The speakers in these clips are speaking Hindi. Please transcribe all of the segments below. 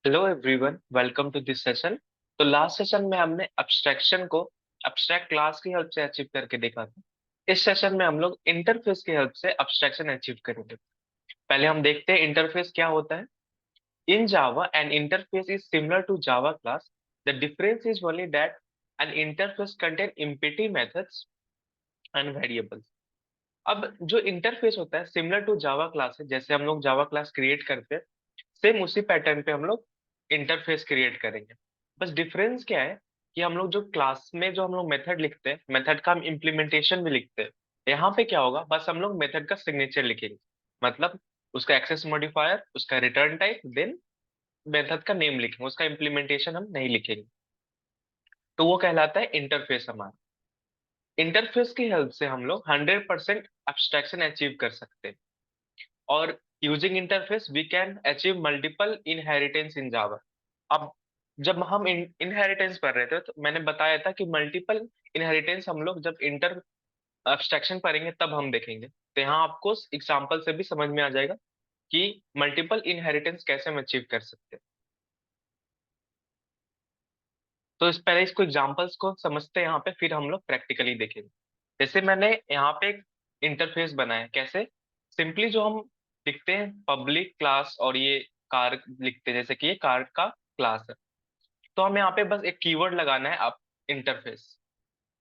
Hello everyone, welcome to this session. तो लास्ट सेशन में हमने अब्स्ट्रैक्शन को अब्स्ट्रैक्ट क्लास की हेल्प से अचीव करके देखा था। इस सेशन में हम लोग इंटरफेस की हेल्प से अब्स्ट्रैक्शन अचीव करेंगे। पहले हम देखते हैं इंटरफेस क्या होता है। In Java an interface is similar to Java class. The difference is only that an interface contain empty methods and variables. अब जो इंटरफेस होता है सिमिलर टू जावा क्लास है, जैसे हम लोग जावा क्लास क्रिएट करते हैं, सेम उसी पैटर्न पे हम लोग इंटरफेस क्रिएट करेंगे। बस डिफरेंस क्या है कि हम लोग जो क्लास में जो हम लोग मेथड लिखते हैं, मेथड का हम इम्प्लीमेंटेशन भी लिखते हैं। यहाँ पे क्या होगा, बस हम लोग मेथड का सिग्नेचर लिखेंगे। मतलब उसका एक्सेस मॉडिफायर, उसका रिटर्न टाइप, देन मेथड का नेम लिखेंगे, उसका इम्प्लीमेंटेशन हम नहीं लिखेंगे। तो वो कहलाता है इंटरफेस हमारा। इंटरफेस की हेल्प से हम लोग 100% एब्स्ट्रैक्शन अचीव कर सकते हैं। और using interface we can achieve multiple inheritance in Java. अब जब हम इनहेरिटेंस पढ़ रहे थे तो मैंने बताया था कि मल्टीपल इनहेरिटेंस हम लोग जब इंटर एब्स्ट्रैक्शन पढ़ेंगे तब हम देखेंगे। तो यहाँ आपको एग्जांपल से भी समझ में आ जाएगा कि मल्टीपल इनहेरिटेंस कैसे हम अचीव कर सकते हैं। तो इस पहले इसको एग्जांपल्स को समझते हैं यहाँ पे, फिर हम लोग प्रैक्टिकली देखेंगे। जैसे मैंने यहाँ पे एक इंटरफेस बनाया है, कैसे सिंपली जो हम लिखते हैं पब्लिक क्लास और ये कार लिखते हैं, जैसे कि ये कार का क्लास है। तो हमें यहाँ पे बस एक कीवर्ड लगाना है आप इंटरफेस।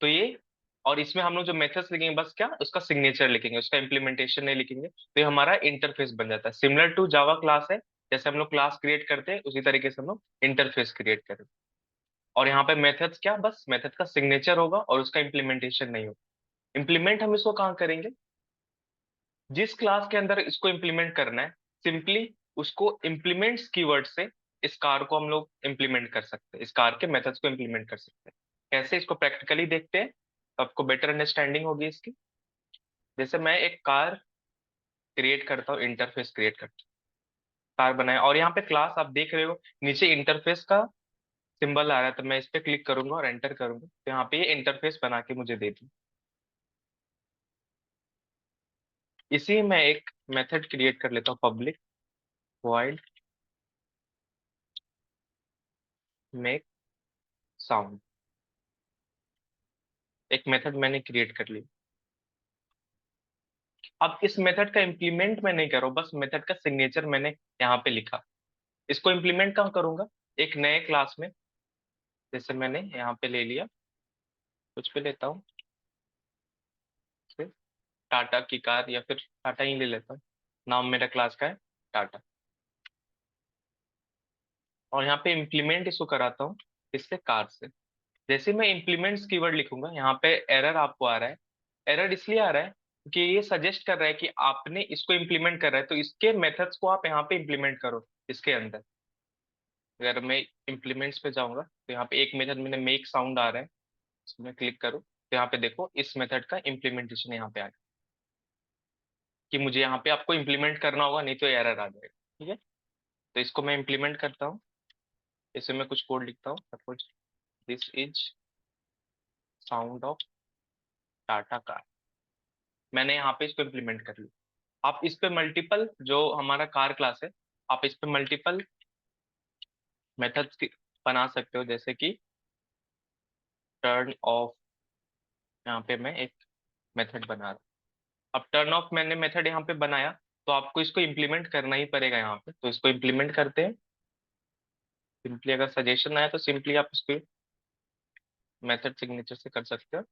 तो ये, और इसमें हम लोग जो मेथड्स लिखेंगे बस क्या उसका सिग्नेचर लिखेंगे, उसका इम्प्लीमेंटेशन नहीं लिखेंगे, तो ये हमारा इंटरफेस बन जाता है। सिमिलर टू जावा क्लास है, जैसे हम लोग क्लास क्रिएट करते हैं उसी तरीके से हम लोग इंटरफेस क्रिएट करें। और यहाँ पे मेथड्स क्या, बस मेथड का सिग्नेचर होगा और उसका इम्प्लीमेंटेशन नहीं होगा। इम्प्लीमेंट हम इसको कहाँ करेंगे, जिस क्लास के अंदर इसको इम्प्लीमेंट करना है, सिंपली उसको इम्प्लीमेंट्स कीवर्ड से इस कार को हम लोग इम्प्लीमेंट कर सकते हैं, इस कार के मेथड्स को इम्प्लीमेंट कर सकते हैं। कैसे, इसको प्रैक्टिकली देखते हैं तो आपको बेटर अंडरस्टैंडिंग होगी इसकी। जैसे मैं एक कार क्रिएट करता हूँ, इंटरफेस क्रिएट करता हूँ, कार बनाया, और यहाँ पे क्लास आप देख रहे हो नीचे इंटरफेस का सिंबल आ रहा है, तो मैं इस पे क्लिक करूंगा और एंटर करूंगा तो यहाँ पे ये इंटरफेस बना के मुझे दे दी। इसी में एक मेथड क्रिएट कर लेता हूँ, पब्लिक वॉइड मेक साउंड। एक मेथड मैंने क्रिएट कर ली। अब इस मेथड का इम्प्लीमेंट मैं नहीं कर रहा हूँ, बस मेथड का सिग्नेचर मैंने यहाँ पे लिखा। इसको इम्प्लीमेंट कहाँ करूंगा, एक नए क्लास में। जैसे मैंने यहाँ पे ले लिया, कुछ पे लेता हूँ, टाटा की कार, या फिर टाटा ही ले लेता हूँ, नाम मेरा क्लास का है टाटा। और यहाँ पे इम्प्लीमेंट इसको कराता हूँ, इससे कार से। जैसे मैं इम्प्लीमेंट्स कीवर्ड लिखूंगा, यहाँ पे एरर आपको आ रहा है। एरर इसलिए आ रहा है कि ये सजेस्ट कर रहा है कि आपने इसको इम्प्लीमेंट कर रहा है तो इसके मेथड्स को आप यहाँ पे इम्प्लीमेंट करो इसके अंदर। अगर मैं इम्प्लीमेंट्स पे जाऊंगा तो यहाँ पे एक मेथड मैंने मेक साउंड आ रहा है, इसमें क्लिक करूँ तो यहाँ पे देखो इस मेथड का इम्प्लीमेंटेशन यहाँ पे आ गया, कि मुझे यहाँ पे आपको इम्प्लीमेंट करना होगा, नहीं तो एरर आ जाएगा। ठीक है, तो इसको मैं इम्प्लीमेंट करता हूँ। इसे मैं कुछ कोड लिखता हूँ, suppose this is sound of Tata car. मैंने यहाँ पे इसको इम्प्लीमेंट कर लिया। आप इस पे मल्टीपल, जो हमारा कार क्लास है, आप इस पे मल्टीपल मेथड्स बना सकते हो, जैसे कि टर्न ऑफ। यहाँ पे मैं एक मेथड बना रहा हूँ। अब टर्न ऑफ मैंने मेथड यहाँ पे बनाया, तो आपको इसको इम्प्लीमेंट करना ही पड़ेगा यहाँ पे, तो इसको इम्प्लीमेंट करते हैं। सिंपली अगर सजेशन आया तो सिंपली आप इसको मेथड सिग्नेचर से कर सकते हो।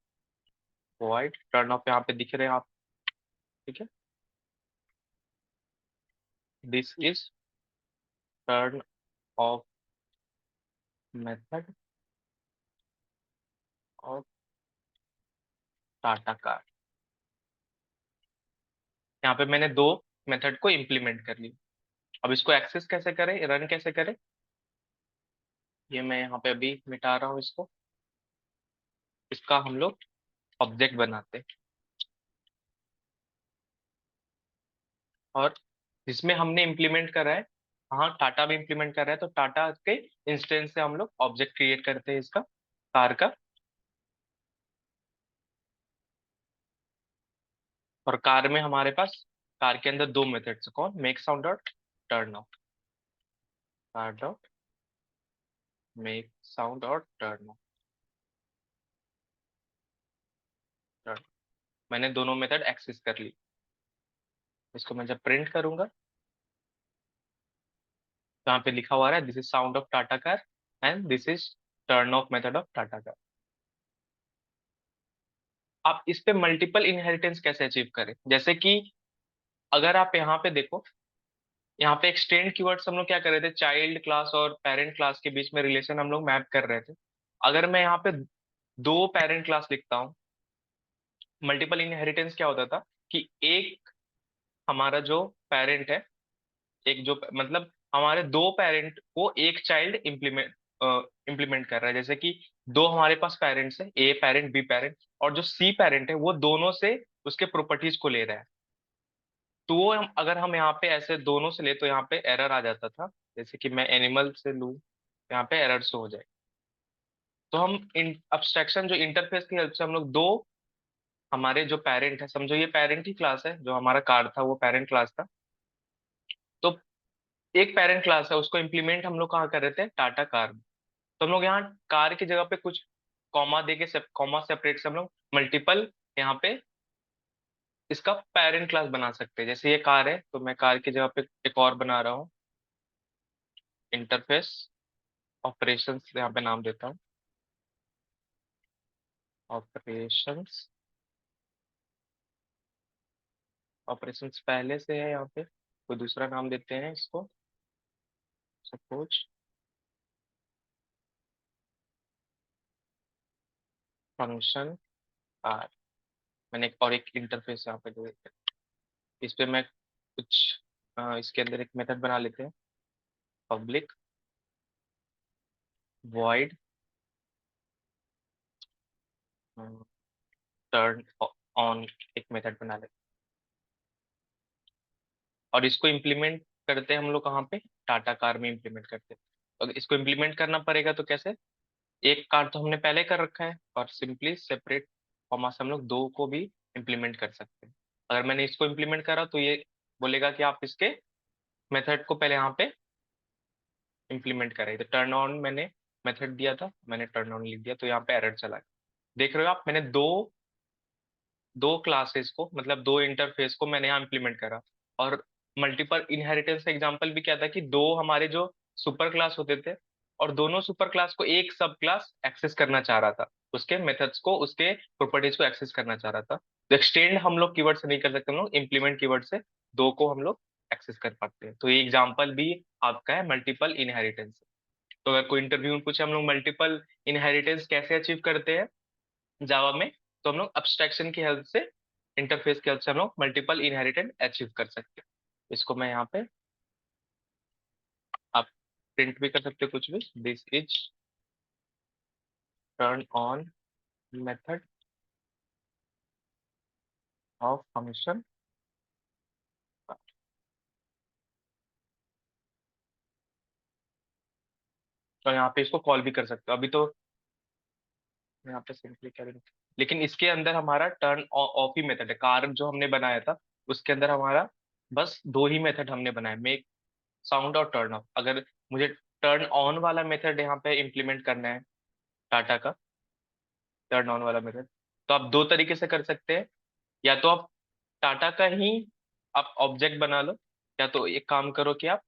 वॉइड टर्न ऑफ यहाँ पे दिख रहे हैं आप, ठीक है। This is turn off method of Tata car. यहाँ पे मैंने दो मेथड को इम्प्लीमेंट कर लिया। अब इसको एक्सेस कैसे करें, रन कैसे करें, ये मैं यहाँ पे अभी मिटा रहा हूँ इसको। इसका हम लोग ऑब्जेक्ट बनाते हैं, और जिसमें हमने इम्प्लीमेंट करा है, हाँ टाटा भी इम्प्लीमेंट कर रहा है, तो टाटा के इंस्टेंस से हम लोग ऑब्जेक्ट क्रिएट करते हैं इसका, कार का। और कार में हमारे पास, कार के अंदर दो मेथड्स, कौन, मेक साउंड और turn off. Car dot make sound और टर्न ऑन। मैंने दोनों मेथड एक्सेस कर ली। इसको मैं जब प्रिंट करूंगा तो यहाँ पे लिखा हुआ है this is sound of Tata car and this is turn off method of Tata car. आप इस पे मल्टीपल इनहेरिटेंस कैसे अचीव करें, जैसे कि अगर आप यहाँ पे देखो, यहाँ पे एक्सटेंड कीवर्ड्स हम लोग क्या कर रहे थे, चाइल्ड क्लास और पेरेंट क्लास के बीच में रिलेशन हम लोग मैप कर रहे थे। अगर मैं यहाँ पे दो पेरेंट क्लास लिखता हूँ, मल्टीपल इनहेरिटेंस क्या होता था कि एक हमारा जो पेरेंट है, एक जो मतलब हमारे दो पेरेंट को एक चाइल्ड इम्प्लीमेंट कर रहा है। जैसे कि दो हमारे पास पेरेंट्स है, ए पेरेंट बी पेरेंट, और जो सी पेरेंट है वो दोनों से उसके प्रॉपर्टीज को ले रहा है। तो वो अगर हम यहाँ पे ऐसे दोनों से ले तो यहाँ पे एरर आ जाता था। जैसे कि मैं एनिमल से लूँ, यहाँ पे एरर शो हो जाए। तो हम अब्स्ट्रक्शन जो इंटरफेस की हेल्प से हम लोग दो, हमारे जो पेरेंट है, समझो ये पेरेंट ही क्लास है, जो हमारा कार था वो पेरेंट क्लास था। तो एक पेरेंट क्लास है, उसको इम्प्लीमेंट हम लोग कहाँ कर रहे थे, टाटा कार में। तो हम लोग यहाँ कार की जगह पे कुछ कॉमा दे के कॉमा सेपरेट से हम लोग मल्टीपल यहाँ पे इसका पेरेंट क्लास बना सकते हैं। जैसे ये कार है तो मैं कार की जगह पे एक और बना रहा हूँ, इंटरफेस ऑपरेशंस यहाँ पे नाम देता हूँ, ऑपरेशंस। ऑपरेशंस पहले से है, यहाँ पे कोई दूसरा नाम देते हैं इसको, सपोज फंक्शन आर। मैंने एक और एक इंटरफेस यहाँ पे दे दिया। इस पे मैं कुछ इसके अंदर एक मेथड बना लेते हैं, पब्लिक वॉइड टर्न ऑन, एक मेथड बना लेते हैं। और इसको इम्प्लीमेंट करते हैं हम लोग कहाँ पे, टाटा कार में इम्प्लीमेंट करते हैं। अगर इसको इम्प्लीमेंट करना पड़ेगा तो कैसे, एक कार तो हमने पहले कर रखा है और सिंपली सेपरेट कॉमा से हम लोग दो को भी इम्प्लीमेंट कर सकते हैं। अगर मैंने इसको इम्प्लीमेंट करा तो ये बोलेगा कि आप इसके मेथड को पहले यहाँ पे इम्प्लीमेंट करें। तो टर्न ऑन मैंने मेथड दिया था, मैंने टर्न ऑन लिख दिया तो यहाँ पे एरर चला गया। देख रहे हो आप, मैंने दो दो क्लासेस को, मतलब दो इंटरफेस को मैंने यहाँ इम्प्लीमेंट करा। और मल्टीपल इनहेरिटेंस का एग्जांपल भी क्या था कि दो हमारे जो सुपर क्लास होते थे और दोनों सुपर क्लास को एक सब क्लास एक्सेस करना चाह रहा था, उसके मेथड्स को, उसके प्रॉपर्टीज को एक्सेस करना चाह रहा था। तो एक्सटेंड हम लोग कीवर्ड से नहीं कर सकते, हम लोग इम्प्लीमेंट कीवर्ड से दो को हम लोग एक्सेस कर पाते हैं। तो ये एग्जाम्पल भी आपका है मल्टीपल इनहेरिटेंस। तो अगर कोई इंटरव्यू में पूछे हम लोग मल्टीपल इनहेरिटेंस कैसे अचीव करते हैं जावा में, तो हम लोग अब्स्ट्रैक्शन की हेल्प से, इंटरफेस की हेल्प से हम लोग मल्टीपल इनहेरिटेंस अचीव कर सकते हैं। इसको मैं यहाँ पे, आप प्रिंट भी कर सकते हो कुछ भी, this is turn on method of function. तो यहाँ पे इसको कॉल भी कर सकते हो। अभी तो यहाँ पे सिंपली करेंगे, लेकिन इसके अंदर हमारा टर्न ऑफ ही मेथड है। कार जो हमने बनाया था उसके अंदर हमारा बस दो ही मेथड हमने बनाए, मेक साउंड और टर्न ऑफ। अगर मुझे टर्न ऑन वाला मेथड यहाँ पे इम्प्लीमेंट करना है, टाटा का टर्न ऑन वाला मेथड, तो आप दो तरीके से कर सकते हैं। या तो आप टाटा का ही आप ऑब्जेक्ट बना लो, या तो एक काम करो कि आप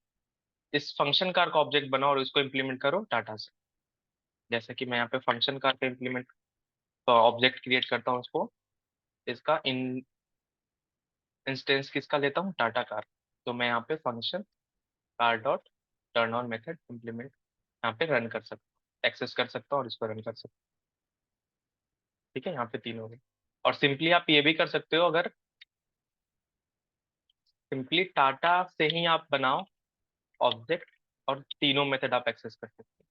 इस फंक्शन कार का ऑब्जेक्ट बनाओ और इसको इम्प्लीमेंट करो टाटा से। जैसे कि मैं यहाँ पे फंक्शन कार का इम्प्लीमेंट ऑब्जेक्ट क्रिएट करता हूँ उसको, इसका इंस्टेंस किसका लेता हूँ, टाटा कार। तो मैं यहाँ पे function car dot turn on method implement यहाँ पे रन कर सकता हूँ, एक्सेस कर सकता हूँ और इसको रन कर सकता हूँ। ठीक है, यहाँ पे तीन हो गए। और सिंपली आप ये भी कर सकते हो, अगर सिंपली टाटा से ही आप बनाओ ऑब्जेक्ट और तीनों मेथड आप एक्सेस कर सकते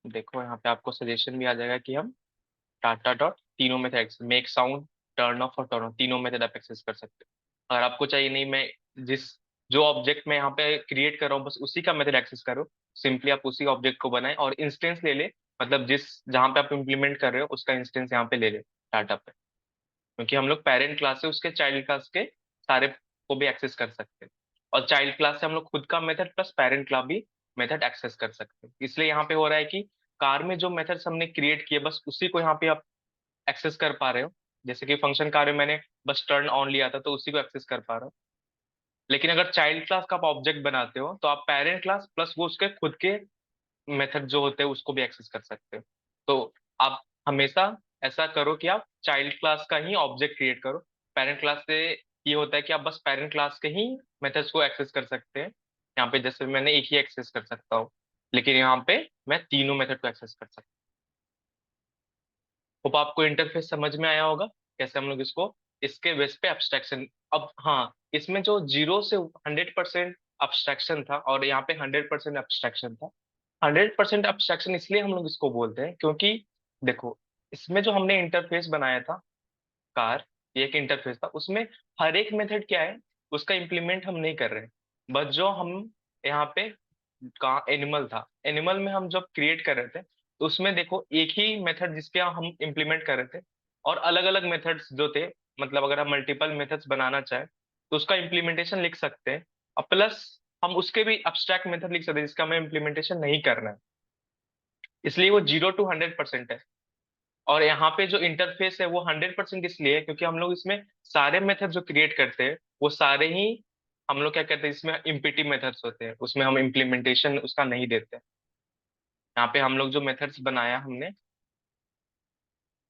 हैं। देखो यहाँ पे आपको सजेशन भी आ जाएगा कि हम टाटा डॉट तीनों method, make sound, turn off और टर्न ऑन, तीनों मेथड आप एक्सेस कर सकते हो। अगर आपको चाहिए नहीं मैं जिस जो ऑब्जेक्ट मैं यहाँ पे क्रिएट कर रहा हूँ बस उसी का मेथड एक्सेस करो, सिंपली आप उसी ऑब्जेक्ट को बनाए और इंस्टेंस ले ले, मतलब जिस जहाँ पे आप इम्प्लीमेंट कर रहे हो उसका इंस्टेंस यहाँ पे ले ले टाटा पे। क्योंकि हम लोग पेरेंट क्लास से उसके चाइल्ड क्लास के सारे को भी एक्सेस कर सकते हैं। और चाइल्ड क्लास से हम लोग खुद का मेथड प्लस पेरेंट क्लास भी मेथड एक्सेस कर सकते हैं। इसलिए यहाँ पे हो रहा है कि कार में जो मेथड्स हमने क्रिएट किए बस उसी को यहाँ पे आप एक्सेस कर पा रहे हो। जैसे कि फंक्शन कार में मैंने बस टर्न ऑन लिया था तो उसी को एक्सेस कर पा रहा हूँ। लेकिन अगर चाइल्ड क्लास का आप ऑब्जेक्ट बनाते हो तो आप पेरेंट क्लास प्लस वो उसके खुद के मेथड जो होते हैं उसको भी एक्सेस कर सकते हो। तो आप हमेशा ऐसा करो कि आप चाइल्ड क्लास का ही ऑब्जेक्ट क्रिएट करो। पेरेंट क्लास से ये होता है कि आप बस पेरेंट क्लास के ही मेथड्स को एक्सेस कर सकते हैं। यहाँ पे जैसे मैंने एक ही एक्सेस कर सकता हूँ, लेकिन यहाँ पे मैं तीनों मेथड को एक्सेस कर सकता हूँ। होप आपको इंटरफेस समझ में आया होगा कैसे हम लोग इसको इसके बेस पे एब्स्ट्रैक्शन। अब हाँ, इसमें जो 0 से 100% अब्स्ट्रैक्शन था और यहाँ पे 100% अब्स्ट्रैक्शन था। 100% अब्स्ट्रैक्शन इसलिए हम लोग इसको बोलते हैं क्योंकि देखो, इसमें जो हमने इंटरफेस बनाया था कार, ये एक इंटरफेस था, उसमें हर एक मेथड क्या है उसका इम्प्लीमेंट हम नहीं कर रहे हैं। बस जो हम यहाँ पे का एनिमल था, एनिमल में हम जब क्रिएट कर रहे थे तो उसमें देखो एक ही मेथड जिसके हम इम्प्लीमेंट कर रहे थे और अलग अलग मेथड्स जो थे, मतलब अगर हम मल्टीपल मेथड्स बनाना चाहें तो उसका इम्प्लीमेंटेशन लिख सकते हैं। और प्लस हम उसके भी अब्स्ट्रैक्ट मेथड लिख सकते हैं जिसका हमें इम्प्लीमेंटेशन नहीं करना है। इसलिए वो 0 to 100% है। और यहाँ पे जो इंटरफेस है वो 100% इसलिए है क्योंकि हम लोग इसमें सारे मेथड जो क्रिएट करते हैं वो सारे ही हम लोग क्या कहते हैं, इसमें इम्पिटी मेथड्स होते हैं, उसमें हम इम्प्लीमेंटेशन उसका नहीं देते। यहाँ पे हम लोग जो मेथड्स बनाया हमने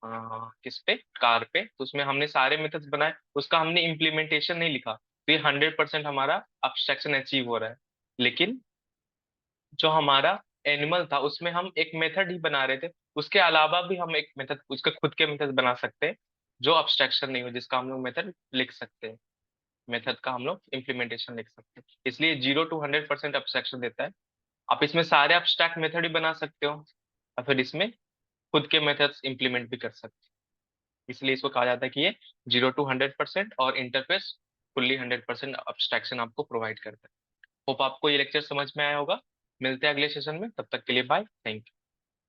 किस पे, कार पे, तो उसमें हमने सारे मेथड्स बनाए, उसका हमने इम्प्लीमेंटेशन नहीं लिखा, तो ये 100% हमारा अब्स्ट्रैक्शन अचीव हो रहा है। लेकिन जो हमारा एनिमल था उसमें हम एक मेथड ही बना रहे थे, उसके अलावा भी हम एक मेथड, उसके खुद के मेथड बना सकते हैं जो अब्स्ट्रैक्शन नहीं हो, जिसका हम लोग मेथड लिख सकते हैं, मेथड का हम लोग इम्प्लीमेंटेशन लिख सकते हैं। इसलिए 0 to 100% अब्स्ट्रैक्शन देता है। आप इसमें सारे अब्स्ट्रैक्ट मेथड ही बना सकते हो और फिर इसमें खुद के मेथड्स इंप्लीमेंट भी कर सकते हैं। इसलिए इसको कहा जाता है कि ये 0 to 100% और इंटरफेस फुल्ली 100% अब्स्ट्रैक्शन आपको प्रोवाइड करता है। होप आपको ये लेक्चर समझ में आया होगा। मिलते हैं अगले सेशन में, तब तक के लिए बाय, थैंक यू।